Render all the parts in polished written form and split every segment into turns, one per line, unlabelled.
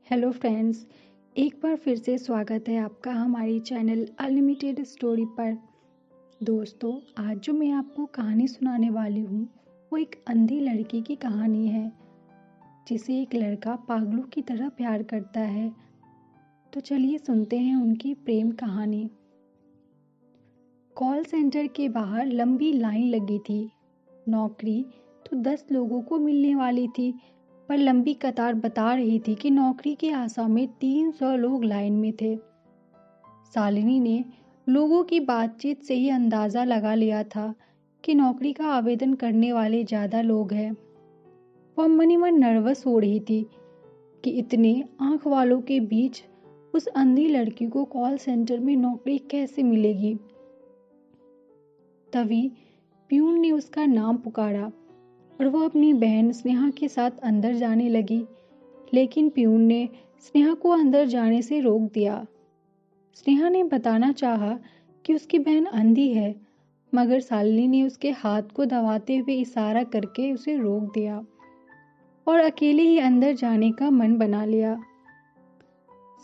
Hello friends, एक बार फिर से स्वागत है आपका हमारी चैनल अनलिमिटेड स्टोरी पर। दोस्तों, आज जो मैं आपको कहानी सुनाने वाली हूँ वो एक अंधी लड़की की कहानी है जिसे एक लड़का पागलों की तरह प्यार करता है। तो चलिए सुनते हैं उनकी प्रेम कहानी। कॉल सेंटर के बाहर लंबी लाइन लगी थी। नौकरी तो 10 लोगों को मिलने वाली थी, पर लंबी कतार बता रही थी कि नौकरी की आशा में 300 लोग लाइन में थे। शालिनी ने लोगों की बातचीत से ही अंदाजा लगा लिया था कि नौकरी का आवेदन करने वाले ज्यादा लोग हैं। वह मनी मन नर्वस हो रही थी कि इतने आंख वालों के बीच उस अंधी लड़की को कॉल सेंटर में नौकरी कैसे मिलेगी। तभी प्यून ने उसका नाम पुकारा और वह अपनी बहन स्नेहा के साथ अंदर जाने लगी, लेकिन प्यून ने स्नेहा को अंदर जाने से रोक दिया। स्नेहा ने बताना चाहा कि उसकी बहन अंधी है, मगर शालिनी ने उसके हाथ को दबाते हुए इशारा करके उसे रोक दिया और अकेले ही अंदर जाने का मन बना लिया।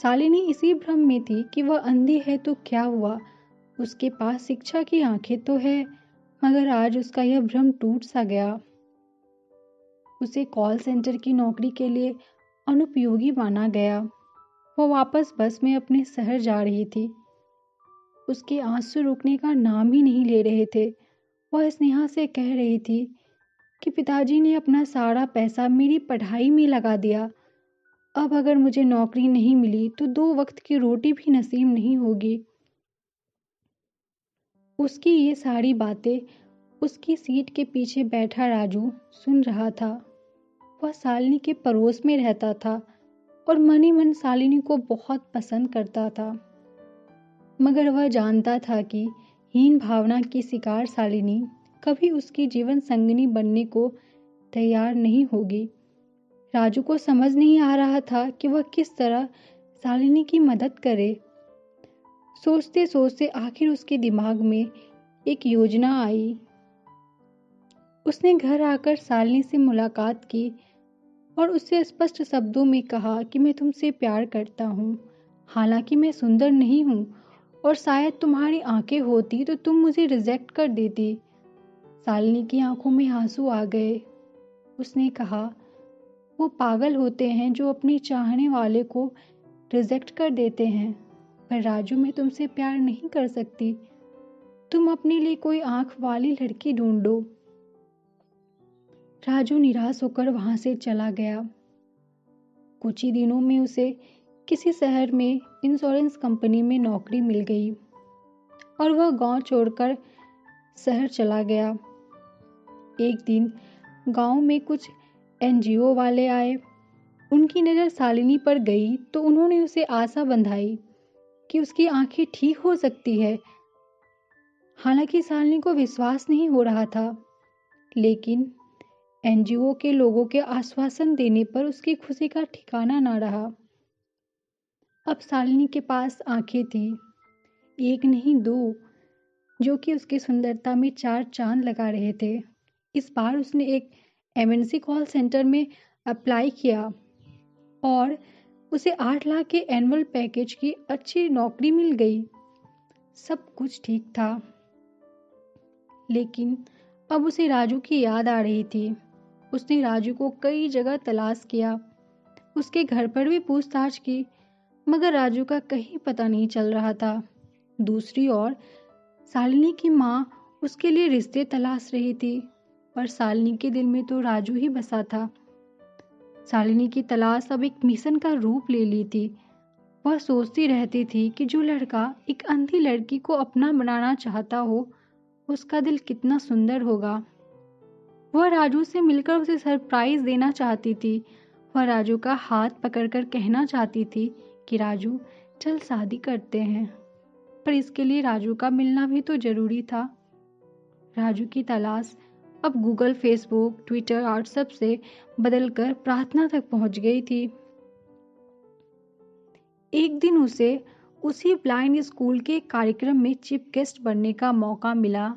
शालिनी इसी भ्रम में थी कि वह अंधी है तो क्या हुआ, उसके पास शिक्षा की आंखें तो है। मगर आज उसका यह भ्रम टूट सा गया। उसे कॉल सेंटर की नौकरी के लिए अनुपयोगी माना गया। वह वापस बस में अपने शहर जा रही थी। उसके आंसू रुकने का नाम ही नहीं ले रहे थे। वह स्नेहा से कह रही थी कि पिताजी ने अपना सारा पैसा मेरी पढ़ाई में लगा दिया। अब अगर मुझे नौकरी नहीं मिली तो 2 वक्त की रोटी भी नसीब नहीं होगी। उसकी ये सारी बातें उसकी सीट के पीछे बैठा राजू सुन रहा था। वह शालिनी के पड़ोस में रहता था और मन ही मन शालिनी को बहुत पसंद करता था, मगर वह जानता था कि हीन भावना की शिकार शालिनी कभी उसकी जीवन संगिनी बनने को तैयार नहीं होगी। राजू को समझ नहीं आ रहा था कि वह किस तरह शालिनी की मदद करे। सोचते सोचते आखिर उसके दिमाग में एक योजना आई। उसने घर आकर शालिनी से मुलाकात की और उससे स्पष्ट शब्दों में कहा कि मैं तुमसे प्यार करता हूँ। हालांकि मैं सुंदर नहीं हूँ और शायद तुम्हारी आंखें होती तो तुम मुझे रिजेक्ट कर देती। शालिनी की आंखों में आंसू आ गए। उसने कहा, वो पागल होते हैं जो अपने चाहने वाले को रिजेक्ट कर देते हैं। पर राजू, मैं तुमसे प्यार नहीं कर सकती। तुम अपने लिए कोई आंख वाली लड़की ढूंढो। राजू निराश होकर वहां से चला गया। कुछ ही दिनों में उसे किसी शहर में इंश्योरेंस कंपनी में नौकरी मिल गई और वह गांव छोड़कर शहर चला गया। एक दिन गांव में कुछ एनजीओ वाले आए। उनकी नज़र शालिनी पर गई तो उन्होंने उसे आशा बंधाई कि उसकी आंखें ठीक हो सकती है। हालांकि शालिनी को विश्वास नहीं हो रहा था, लेकिन एनजीओ के लोगों के आश्वासन देने पर उसकी खुशी का ठिकाना ना रहा। अब शालिनी के पास आंखें थी, एक नहीं 2, जो कि उसकी सुंदरता में 4 चांद लगा रहे थे। इस बार उसने एक एमएनसी कॉल सेंटर में अप्लाई किया और उसे 8 लाख के एनुअल पैकेज की अच्छी नौकरी मिल गई। सब कुछ ठीक था, लेकिन अब उसे राजू की याद आ रही थी। उसने राजू को कई जगह तलाश किया, उसके घर पर भी पूछताछ की, मगर राजू का कहीं पता नहीं चल रहा था। दूसरी ओर शालिनी की माँ उसके लिए रिश्ते तलाश रही थी, पर शालिनी के दिल में तो राजू ही बसा था। शालिनी की तलाश अब एक मिशन का रूप ले ली थी। वह सोचती रहती थी कि जो लड़का एक अंधी लड़की को अपना बनाना चाहता हो, उसका दिल कितना सुंदर होगा। वह राजू से मिलकर उसे सरप्राइज देना चाहती थी। वह राजू का हाथ पकड़कर कहना चाहती थी कि राजू, चल शादी करते हैं। पर इसके लिए राजू का मिलना भी तो जरूरी था। राजू की तलाश अब गूगल, फेसबुक, ट्विटर, व्हाट्सएप से बदलकर प्रार्थना तक पहुंच गई थी। एक दिन उसे उसी ब्लाइंड स्कूल के कार्यक्रम में चीफ गेस्ट बनने का मौका मिला,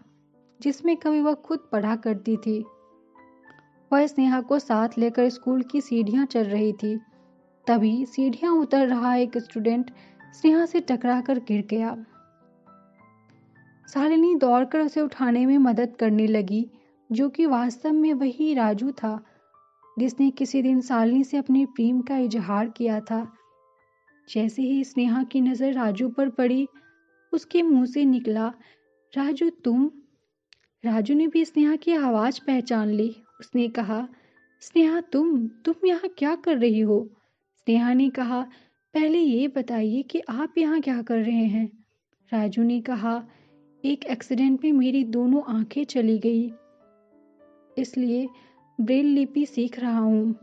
जिसमें कभी वह खुद पढ़ा करती थी। वह स्नेहा को साथ लेकर स्कूल की सीढ़ियां चढ़ रही थी। तभी सीढ़ियां उतर रहा एक स्टूडेंट स्नेहा से टकरा कर गिर गया। शालिनी दौड़कर उसे उठाने में मदद करने लगी, जो कि वास्तव में वही राजू था जिसने किसी दिन शालिनी से अपने प्रेम का इजहार किया था। जैसे ही स्नेहा की नज़र राजू पर पड़ी, उसके मुंह से निकला, राजू तुम। राजू ने भी स्नेहा की आवाज़ पहचान ली। उसने कहा, स्नेहा तुम यहाँ क्या कर रही हो? स्नेहा ने कहा, पहले ये बताइए कि आप यहाँ क्या कर रहे हैं? राजू ने कहा, एक एक्सीडेंट में मेरी दोनों आंखें चली गई, इसलिए ब्रेल लिपि सीख रहा हूँ।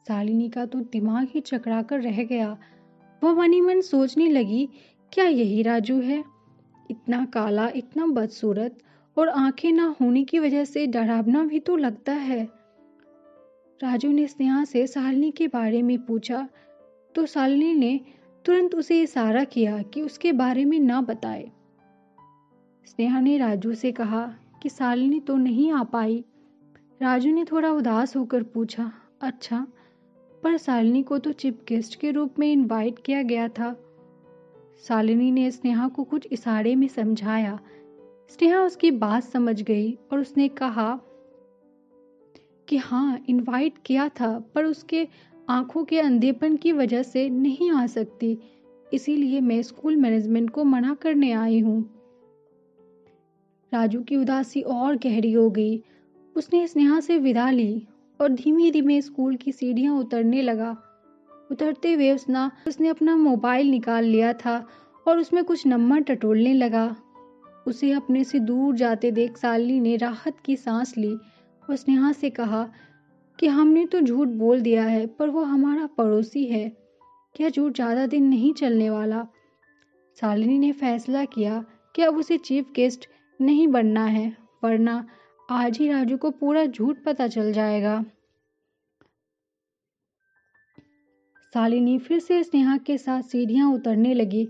शालिनी का तो दिमाग ही चकरा कर रह गया। वह मन ही मन सोचने लगी, क्या यही राजू है? इतना काला, इतना बदसूरत और आंखें ना होने की वजह से डरावना भी तो लगता है। राजू ने स्नेहा से शालिनी के बारे में पूछा तो शालिनी ने तुरंत उसे इशारा किया कि उसके बारे में ना बताए। स्नेहा ने राजू से कहा कि शालिनी तो नहीं आ पाई। राजू ने थोड़ा उदास होकर पूछा, अच्छा, पर शालिनी को तो चीफ गेस्ट के रूप में इनवाइट किया गया था। शालिनी ने स्नेहा को कुछ इशारे में समझाया। स्नेहा उसकी बात समझ गई और उसने कहा कि हाँ, इनवाइट किया था, पर उसके आंखों के अंधेपन की वजह से नहीं आ सकती, इसीलिए मैं स्कूल मैनेजमेंट को मना करने आई हूँ। राजू की उदासी और गहरी हो गई। उसने स्नेहा से विदा ली और धीमे धीमे स्कूल की सीढ़ियां उतरने लगा। उतरते हुए उसने अपना मोबाइल निकाल लिया था और उसमें कुछ नंबर टटोलने लगा। उसे अपने से दूर जाते देख शालिनी ने राहत की सांस ली और स्नेहा से कहा कि हमने तो झूठ बोल दिया है, पर वो हमारा पड़ोसी है, क्या झूठ ज़्यादा दिन नहीं चलने वाला। शालिनी ने फैसला किया कि अब उसे चीफ गेस्ट नहीं बनना है, वरना आज ही राजू को पूरा झूठ पता चल जाएगा। शालिनी फिर से स्नेहा के साथ सीढ़ियां उतरने लगी।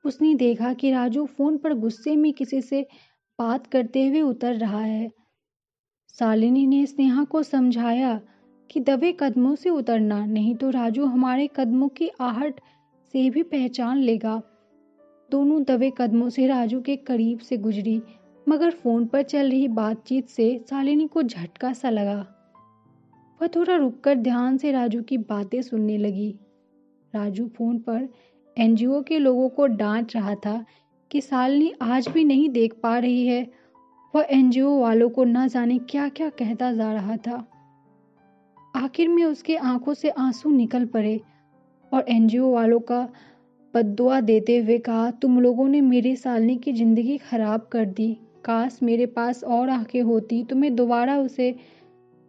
उसने देखा कि राजू फोन पर गुस्से में किसी से बात करते हुए उतर रहा है। शालिनी ने स्नेहा को समझाया कि दबे कदमों से उतरना, नहीं तो राजू हमारे कदमों की आहट से भी पहचान लेगा। दोनों दबे कदमों से राजू के करीब से गुजरी, मगर फोन पर चल रही बातचीत से शालिनी को झटका सा लगा। वह थोड़ा रुककर ध्यान से राजू की बातें सुनने लगी। राजू फोन पर एनजीओ के लोगों को डांट रहा था कि शालिनी आज भी नहीं देख पा रही है। वह एनजीओ वालों को न जाने क्या क्या कहता जा रहा था। आखिर में उसके आंखों से आंसू निकल पड़े और एनजीओ वालों का बद्दुआ देते हुए कहा, तुम लोगों ने मेरी शालिनी की जिंदगी खराब कर दी। काश मेरे पास और आंखें होती तो मैं दोबारा उसे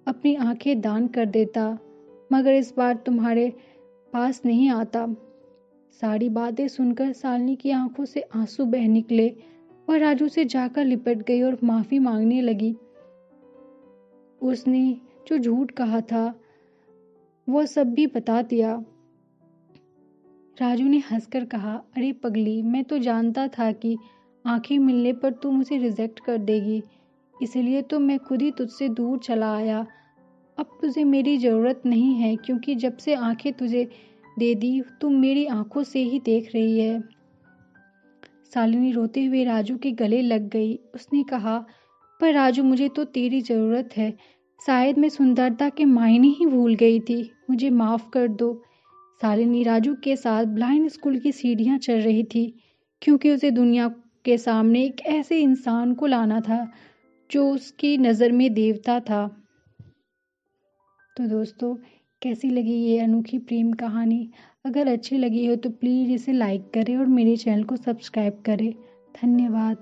अपनी आंखें दान कर देता, मगर इस बार तुम्हारे पास नहीं आता। सारी बातें सुनकर शालिनी की आंखों से आंसू बह निकले। वह राजू से जाकर लिपट गई और माफी मांगने लगी। उसने जो झूठ कहा था वह सब भी बता दिया। राजू ने हंसकर कहा, अरे पगली, मैं तो जानता था कि आंखें मिलने पर तू मुझे रिजेक्ट कर देगी, इसलिए तो मैं खुद ही तुझसे दूर चला आया। अब तुझे मेरी ज़रूरत नहीं है, क्योंकि जब से आंखें तुझे दे दी तुम मेरी आंखों से ही देख रही है। शालिनी रोते हुए राजू के गले लग गई। उसने कहा, पर राजू, मुझे तो तेरी ज़रूरत है। शायद मैं सुंदरता के मायने ही भूल गई थी, मुझे माफ़ कर दो। शालिनी राजू के साथ ब्लाइंड स्कूल की सीढ़ियाँ चढ़ रही थी, क्योंकि उसे दुनिया के सामने एक ऐसे इंसान को लाना था जो उसकी नज़र में देवता था। तो दोस्तों, कैसी लगी ये अनोखी प्रेम कहानी? अगर अच्छी लगी हो तो प्लीज़ इसे लाइक करें और मेरे चैनल को सब्सक्राइब करें। धन्यवाद।